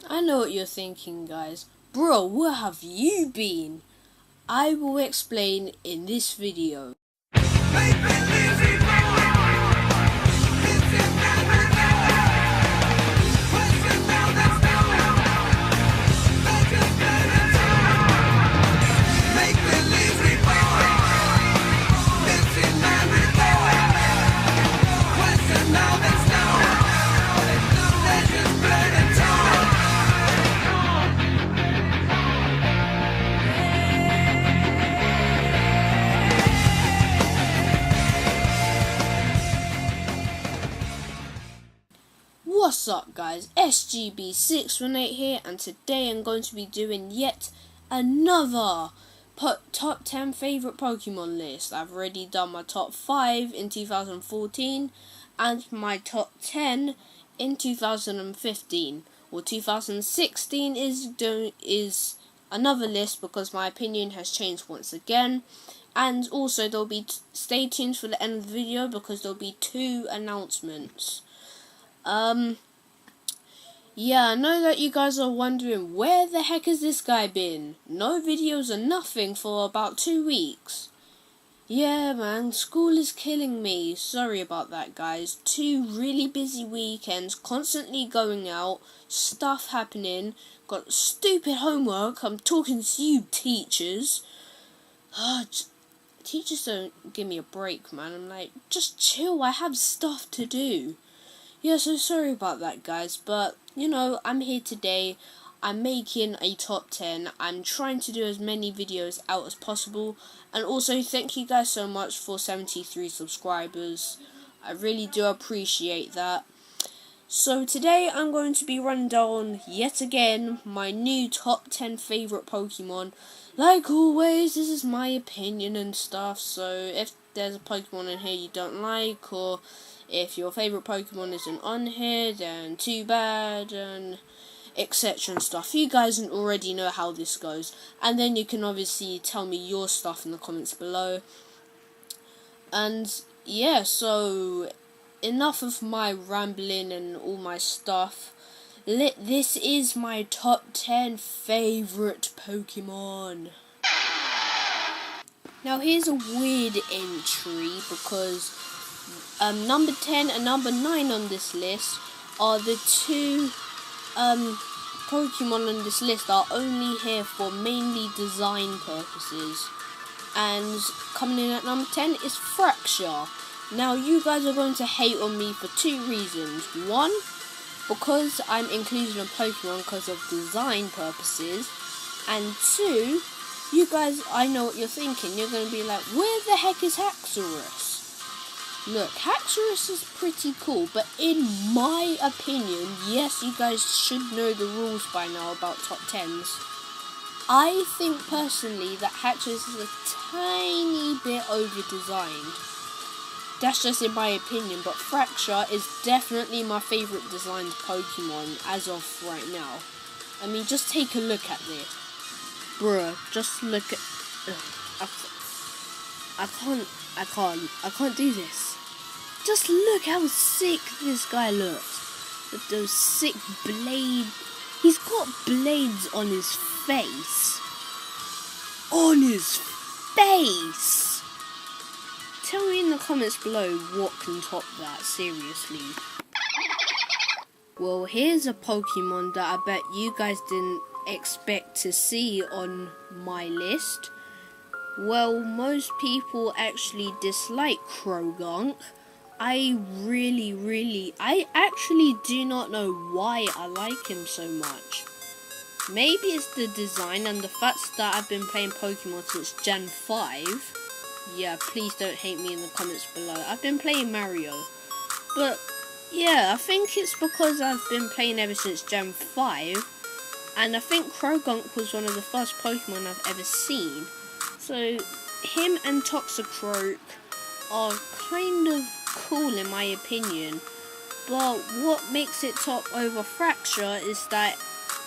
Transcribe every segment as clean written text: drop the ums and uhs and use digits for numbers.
I know what you're thinking, guys. Bro, where have you been? I will explain in this video. What's up, guys? SGB618 here, and today I'm going to be doing yet another top 10 favourite Pokemon list. I've already done my top 5 in 2014 and my top 10 in 2015. Well, 2016 is another list because my opinion has changed once again. And also there'll be stay tuned for the end of the video because there'll be 2 announcements. Yeah, I know that you guys are wondering, where the heck has this guy been? No videos or nothing for about 2 weeks. Yeah, man, school is killing me. Sorry about that, guys. 2 really busy weekends, constantly going out, stuff happening, got stupid homework. I'm talking to you, teachers. Teachers don't give me a break, man. I'm like, just chill, I have stuff to do. Yeah, so sorry about that, guys, but, you know, I'm here today. I'm making a top 10. I'm trying to do as many videos out as possible. And also, thank you guys so much for 73 subscribers. I really do appreciate that. So today, I'm going to be running down, yet again, my new top 10 favourite Pokemon. Like always, this is my opinion and stuff, so if there's a Pokemon in here you don't like, or if your favourite Pokemon isn't on here, then too bad, and etc. and stuff. You guys already know how this goes. And then you can obviously tell me your stuff in the comments below. And yeah, so enough of my rambling and all my stuff. This is my top 10 favourite Pokemon. Now here's a weird entry because number 10 and number 9 on this list are the 2 Pokemon on this list are only here for mainly design purposes. And coming in at number 10 is Fracture. Now you guys are going to hate on me for 2 reasons. 1, because I'm including a Pokemon because of design purposes. And 2, you guys, I know what you're thinking. You're going to be like, where the heck is Haxorus? Look, Haxorus is pretty cool, but in my opinion, yes, you guys should know the rules by now about top 10s. I think personally that Haxorus is a tiny bit over-designed. That's just in my opinion, but Fracture is definitely my favourite designed Pokemon as of right now. I mean, just take a look at this. Bruh, just look at... I can't do this. Just look how sick this guy looks. With those sick blades. He's got blades on his face. On his face! Tell me in the comments below what can top that, seriously. Well, here's a Pokemon that I bet you guys didn't expect to see on my list. Well, most people actually dislike Croagunk. I actually do not know why I like him so much. Maybe it's the design and the fact that I've been playing Pokemon since Gen 5. Yeah, please don't hate me in the comments below. I've been playing Mario. But, yeah, I think it's because I've been playing ever since Gen 5. And I think Croagunk was one of the first Pokemon I've ever seen. So, him and Toxicroak are kind of cool in my opinion. But what makes it top over Fracture is that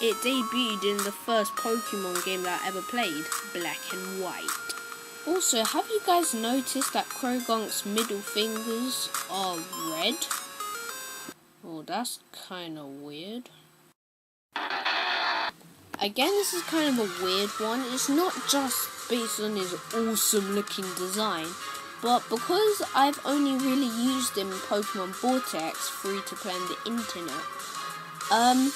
it debuted in the first Pokemon game that I ever played, Black and White. Also, have you guys noticed that Croagunk's middle fingers are red? Oh, that's kind of weird. Again, this is kind of a weird one. It's not just based on his awesome looking design, but because I've only really used him in Pokemon Vortex free to play on the internet. And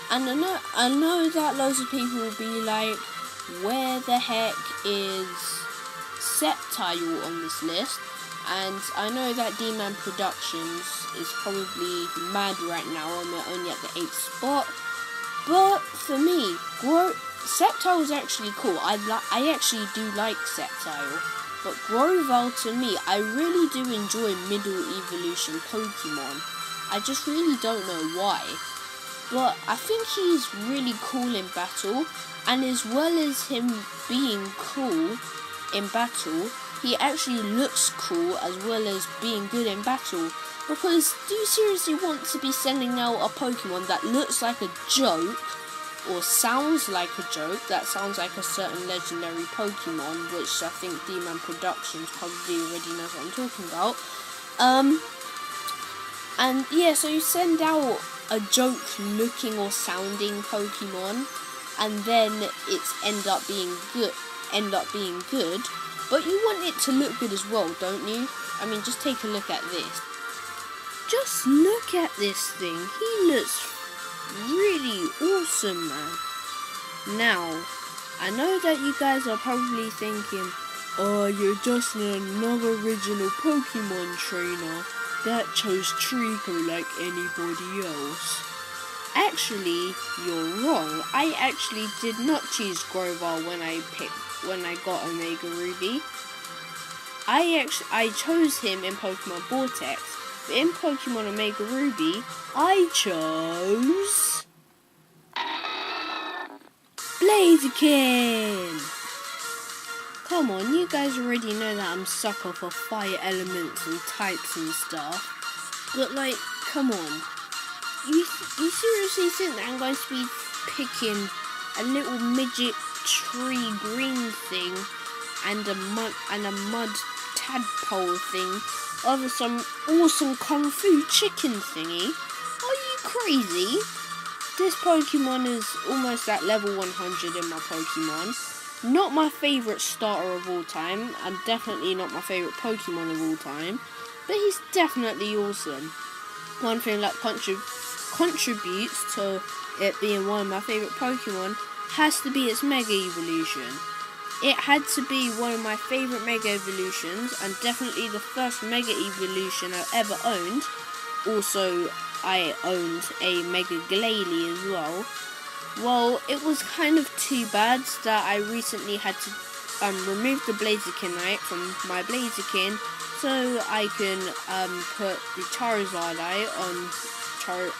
I know that loads of people will be like, where the heck is Sceptile on this list? And I know that D-Man Productions is probably mad right now and we're only at the 8th spot. But for me, Sceptile is actually cool. I actually do like Sceptile. But Groval, to me, I really do enjoy middle evolution Pokemon. I just really don't know why. But I think he's really cool in battle. And as well as him being cool in battle, he actually looks cool as well as being good in battle. Because do you seriously want to be sending out a Pokemon that looks like a joke, or sounds like a joke, that sounds like a certain legendary Pokemon, which I think D-Man Productions probably already knows what I'm talking about. And yeah, so you send out a joke looking or sounding Pokemon, and then it's end up being good, but you want it to look good as well, don't you? I mean, just take a look at this. Just look at this thing. He looks really awesome, man. Now, I know that you guys are probably thinking, oh, you're just another original Pokemon trainer that chose Trico like anybody else. Actually, you're wrong. I actually did not choose Groval when I got Omega Ruby. I chose him in Pokemon Vortex. But in Pokemon Omega Ruby, I chose Blaziken! Come on, you guys already know that I'm sucker for fire elements and types and stuff. But like, come on. You seriously think that I'm going to be picking a little midget tree green thing and a mud tadpole thing over some awesome kung fu chicken thingy? Are you crazy? This Pokemon is almost at level 100 in my Pokemon. Not my favourite starter of all time, and definitely not my favourite Pokemon of all time, but he's definitely awesome. One thing that contributes to it being one of my favourite Pokemon has to be its Mega Evolution. It had to be one of my favourite Mega Evolutions, and definitely the first Mega Evolution I ever owned. Also, I owned a Mega Glalie as well. Well, it was kind of too bad that I recently had to remove the Blazikenite from my Blaziken so I can put the Charizard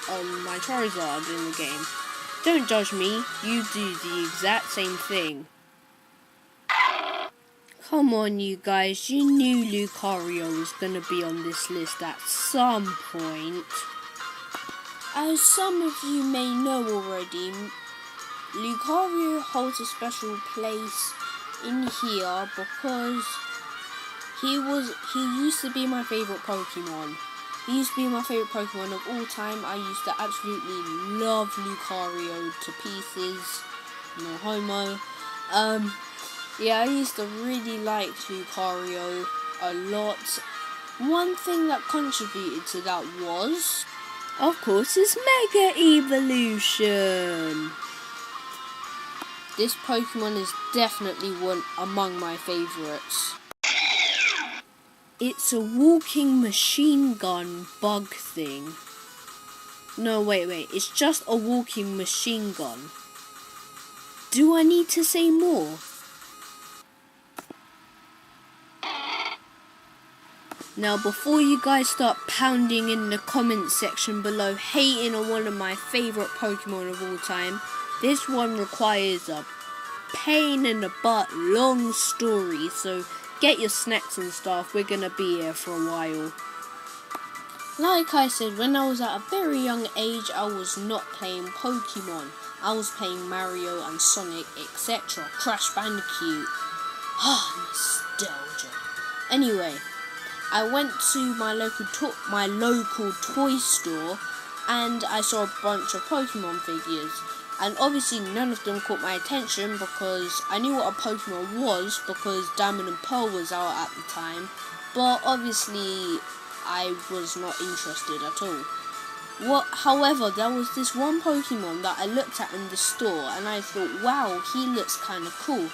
on my Charizard in the game. Don't judge me, you do the exact same thing. Come on, you guys, you knew Lucario was going to be on this list at some point. As some of you may know already, Lucario holds a special place in here because he used to be my favourite Pokemon. He used to be my favourite Pokemon of all time. I used to absolutely love Lucario to pieces. No homo. Yeah, I used to really like Lucario a lot. One thing that contributed to that was, of course, his Mega Evolution. This Pokemon is definitely one among my favourites. It's a walking machine gun bug thing. No, wait, it's just a walking machine gun. Do I need to say more? Now, before you guys start pounding in the comment section below, hating on one of my favourite Pokemon of all time, this one requires a pain in the butt long story, so get your snacks and stuff, we're gonna be here for a while. Like I said, when I was at a very young age, I was not playing Pokemon. I was playing Mario and Sonic, etc. Crash Bandicoot. Nostalgia. Anyway, I went to my local toy store and I saw a bunch of Pokemon figures. And obviously none of them caught my attention because I knew what a Pokemon was because Diamond and Pearl was out at the time. But obviously I was not interested at all. However, there was this one Pokemon that I looked at in the store and I thought, wow, he looks kind of cool.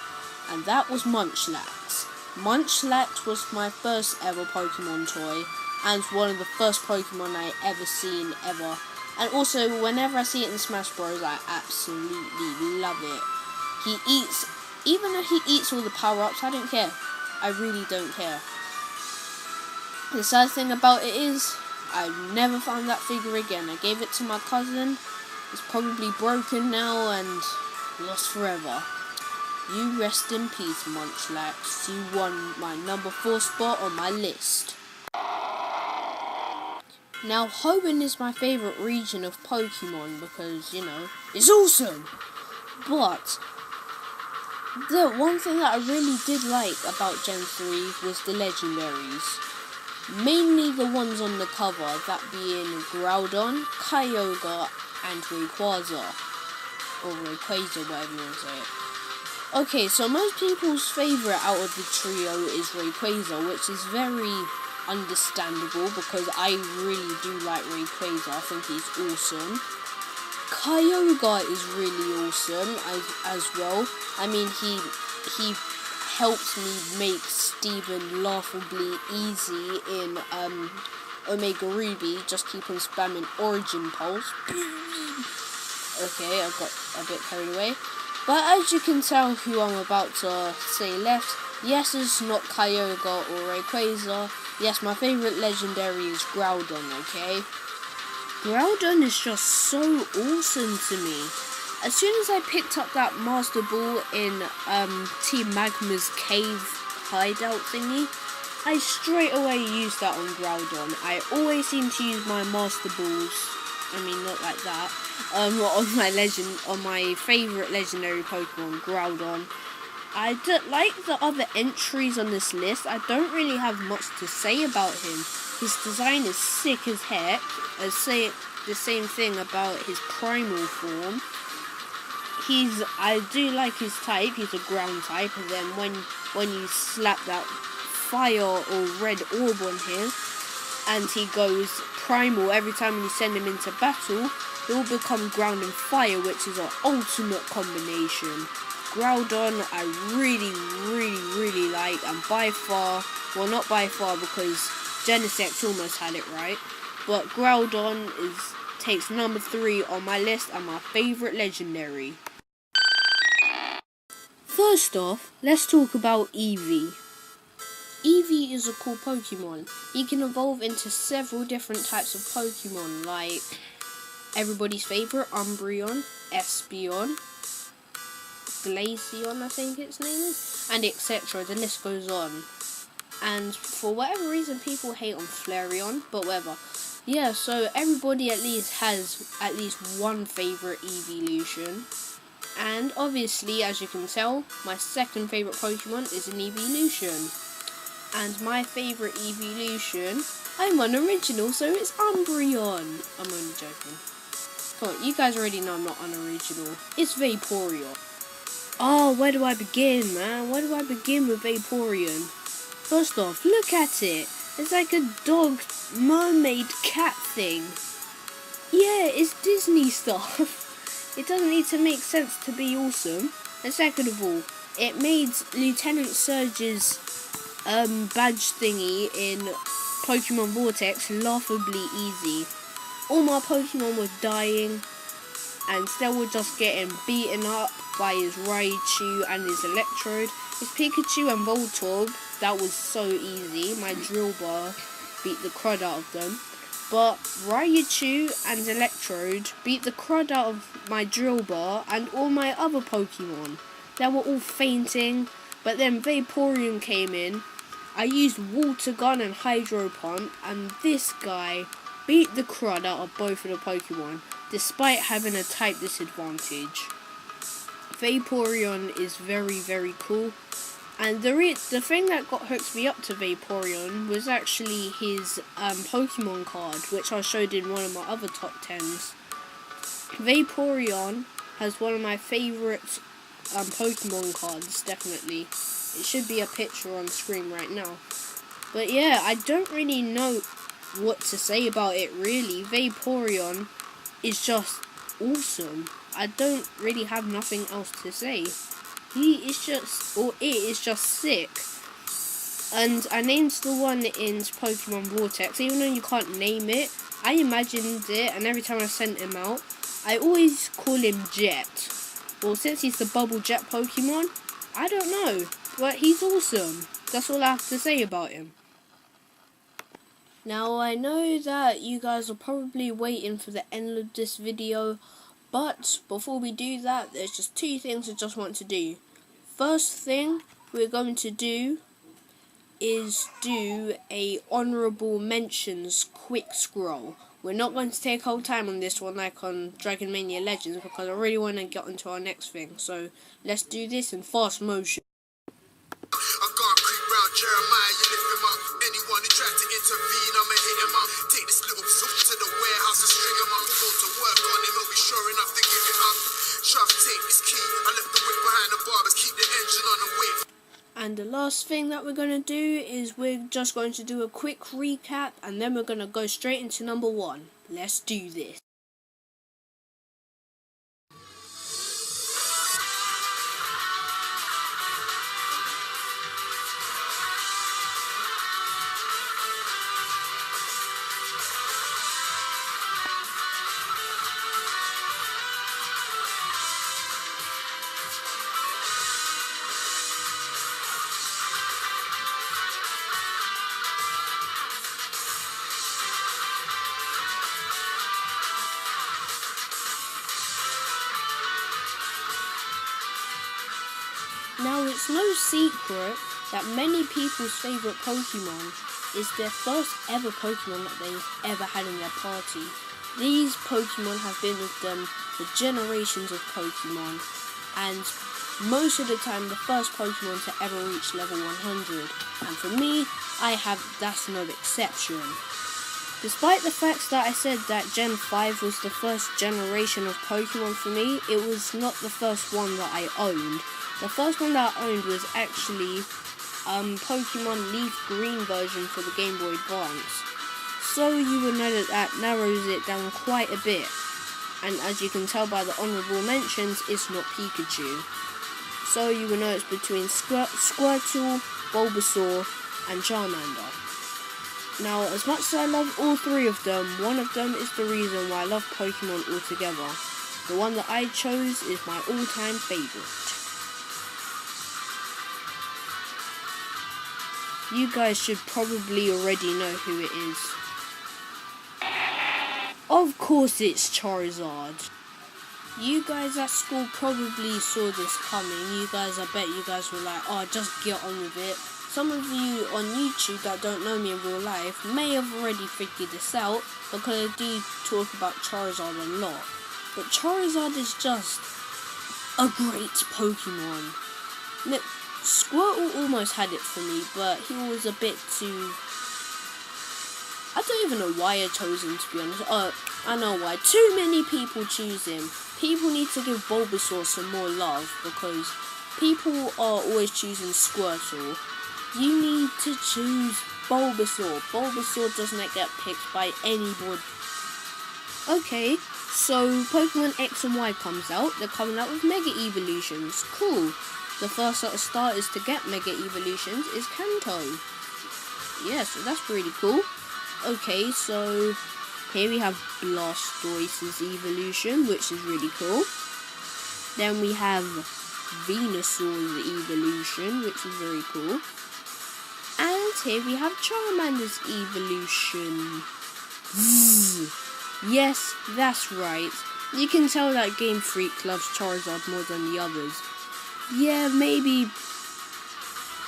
And that was Munchlax. Munchlax was my first ever Pokemon toy and one of the first Pokemon I ever seen ever. And also, whenever I see it in Smash Bros, I absolutely love it. Even though he eats all the power-ups, I don't care. I really don't care. The sad thing about it is, I never found that figure again. I gave it to my cousin. It's probably broken now and lost forever. You rest in peace, Munchlax. You won my number 4 spot on my list. Now, Hoenn is my favourite region of Pokemon because, you know, it's awesome. But the one thing that I really did like about Gen 3 was the legendaries. Mainly the ones on the cover, that being Groudon, Kyogre, and Rayquaza. Or Rayquaza, whatever you want to say it. Okay, so most people's favourite out of the trio is Rayquaza, which is very understandable because I really do like Rayquaza. I think he's awesome. Kyogre is really awesome as well. I mean, he helps me make Steven laughably easy in Omega Ruby. Just keep on spamming Origin Pulse. Okay, I got a bit carried away. But as you can tell who I'm about to say left, yes, it's not Kyogre or Rayquaza. Yes, my favourite legendary is Groudon, okay? Groudon is just so awesome to me. As soon as I picked up that Master Ball in Team Magma's cave hideout thingy, I straight away used that on Groudon. I always seem to use my Master Balls, I mean not like that, on my favourite legendary Pokemon, Groudon. I don't like the other entries on this list. I don't really have much to say about him. His design is sick as heck. I say the same thing about his primal form. I do like his type. He's a ground type, and then when you slap that fire or red orb on him, and he goes primal every time you send him into battle, he will become ground and fire, which is an ultimate combination. Groudon I really like, and by far, well not by far because Genesect almost had it right, but Groudon takes number 3 on my list and my favourite legendary. First off, let's talk about Eevee. Eevee is a cool Pokemon. He can evolve into several different types of Pokemon, like everybody's favourite Umbreon, Espeon, Glaceon, I think its name is, and etc. The list goes on. And for whatever reason, people hate on Flareon, but whatever. Yeah, so everybody at least has at least one favourite evolution. And obviously, as you can tell, my second favourite Pokemon is an evolution. And my favourite evolution, I'm unoriginal, so it's Umbreon. I'm only joking. Come on, you guys already know I'm not unoriginal. It's Vaporeon. Oh, where do I begin, man? Where do I begin with Vaporeon? First off, look at it. It's like a dog, mermaid, cat thing. Yeah, it's Disney stuff. It doesn't need to make sense to be awesome. And second of all, it made Lieutenant Surge's badge thingy in Pokemon Vortex laughably easy. All my Pokemon were dying, and they were just getting beaten up by his Raichu and his Electrode. His Pikachu and Voltorb, that was so easy. My Drill Bar beat the crud out of them. But Raichu and Electrode beat the crud out of my Drill Bar and all my other Pokemon. They were all fainting, but then Vaporeon came in. I used Water Gun and Hydro Pump, and this guy beat the crud out of both of the Pokemon, despite having a type disadvantage. Vaporeon is very cool, and the thing that hooked me up to Vaporeon was actually his Pokemon card, which I showed in one of my other top 10s. Vaporeon has one of my favourite Pokemon cards, definitely. It should be a picture on screen right now. But yeah, I don't really know what to say about it, really. Vaporeon is just awesome. I don't really have nothing else to say. He is just, or it is just sick. And I named the one in Pokemon Vortex, even though you can't name it. I imagined it, and every time I sent him out, I always call him Jet. Well, since he's the Bubble Jet Pokemon, I don't know, but he's awesome. That's all I have to say about him. Now, I know that you guys are probably waiting for the end of this video, but before we do that, there's just two things I just want to do. First thing we're going to do is do a honourable mentions quick scroll. We're not going to take whole time on this one like on Dragon Mania Legends, because I really want to get onto our next thing. So let's do this in fast motion. Jeremiah, you lift him up. Anyone who tried to intervene, I'ma hit him up. Take this little zoot to the warehouse and string him up. We'll go to work on him, he'll be sure enough to give it up. Shove tape is key. I left the whip behind the barbers, keep the engine on the way. And the last thing that we're going to do is we're just going to do a quick recap, and then we're going to go straight into number 1. Let's do this. Now, it's no secret that many people's favourite Pokemon is their first ever Pokemon that they've ever had in their party. These Pokemon have been with them for generations of Pokemon, and most of the time the first Pokemon to ever reach level 100. And for me, that's no exception. Despite the fact that I said that Gen 5 was the first generation of Pokemon for me, it was not the first one that I owned. The first one that I owned was actually Pokemon Leaf Green version for the Game Boy Advance. So you will know that narrows it down quite a bit. And as you can tell by the honourable mentions, it's not Pikachu. So you will know it's between Squirtle, Bulbasaur and Charmander. Now, as much as I love all three of them, one of them is the reason why I love Pokemon altogether. The one that I chose is my all-time favourite. You guys should probably already know who it is. Of course it's Charizard. You guys at school probably saw this coming. I bet you guys were like, oh, just get on with it. Some of you on YouTube that don't know me in real life may have already figured this out, because I do talk about Charizard a lot. But Charizard is just a great Pokemon. Squirtle almost had it for me, but he was a bit too... I don't even know why I chose him, to be honest. Oh, I know why. Too many people choose him. People need to give Bulbasaur some more love, because people are always choosing Squirtle. You need to choose Bulbasaur. Bulbasaur doesn't get picked by anybody. Okay, so Pokemon X and Y comes out. They're coming out with Mega Evolutions. Cool. The first set of starters to get Mega Evolutions is Kanto. Yeah, so that's pretty cool. Okay, so here we have Blastoise's evolution, which is really cool. Then we have Venusaur's evolution, which is very cool. And here we have Charmander's evolution. Yes, that's right. You can tell that Game Freak loves Charizard more than the others. Yeah, maybe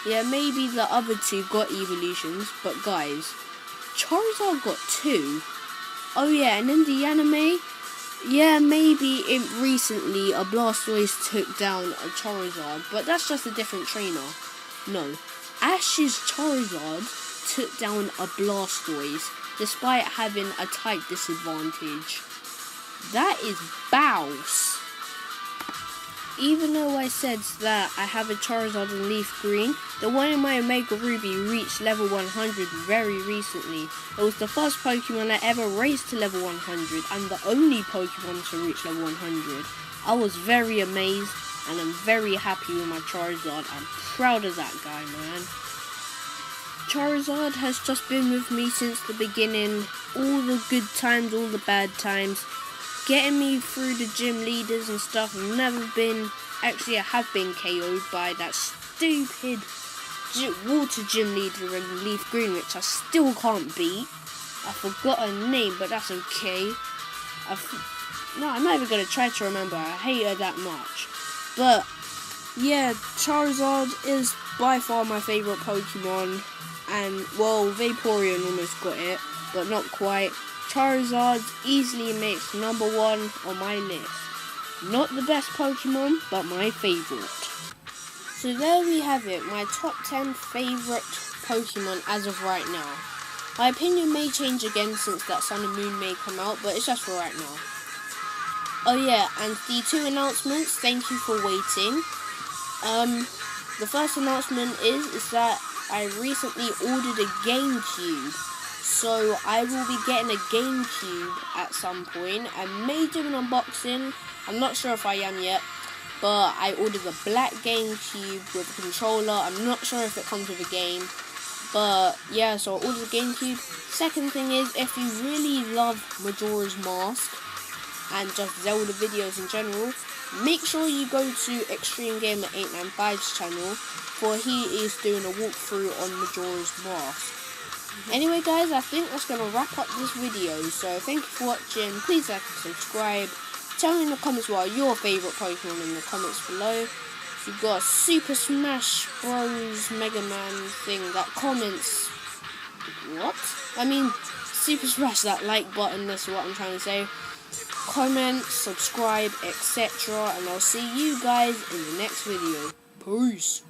the other two got evolutions, but guys, Charizard got 2. Oh yeah, and in the anime, yeah, maybe recently a Blastoise took down a Charizard, but that's just a different trainer. No, Ash's Charizard took down a Blastoise, despite having a type disadvantage. That is bouse. even though I said that I have a Charizard in Leaf Green, the one in my Omega Ruby reached level 100 very recently. It was the first Pokemon I ever raised to level 100 and the only Pokemon to reach level 100. I was very amazed and I'm very happy with my Charizard. I'm proud of that guy, man. Charizard has just been with me since the beginning. All the good times, all the bad times. Getting me through the gym leaders and stuff. I've never been, actually I have been KO'd by that stupid water gym leader in Leaf Green, which I still can't beat. I forgot her name, but that's okay. No, I'm not even going to try to remember. I hate her that much. But, yeah, Charizard is by far my favourite Pokemon. And, well, Vaporeon almost got it, but not quite. Charizard easily makes number 1 on my list. Not the best Pokemon, but my favourite. So there we have it, my top 10 favourite Pokemon as of right now. My opinion may change again since that Sun and Moon may come out, but it's just for right now. Oh yeah, and the 2 announcements, thank you for waiting. The first announcement is that I recently ordered a GameCube. So I will be getting a GameCube at some point. I may do an unboxing. I'm not sure if I am yet. But I ordered the black GameCube with a controller. I'm not sure if it comes with a game. But yeah, so I ordered a GameCube. Second thing is, if you really love Majora's Mask and just Zelda videos in general, make sure you go to Extreme Gamer 895's channel, for he is doing a walkthrough on Majora's Mask. Anyway guys, I think that's going to wrap up this video, so thank you for watching, please like and subscribe, tell me in the comments what are your favourite Pokemon in the comments below. You've got a Super Smash Bros Mega Man thing that comments, what? I mean, Super Smash that like button, that's what I'm trying to say. Comment, subscribe, etc. and I'll see you guys in the next video. Peace.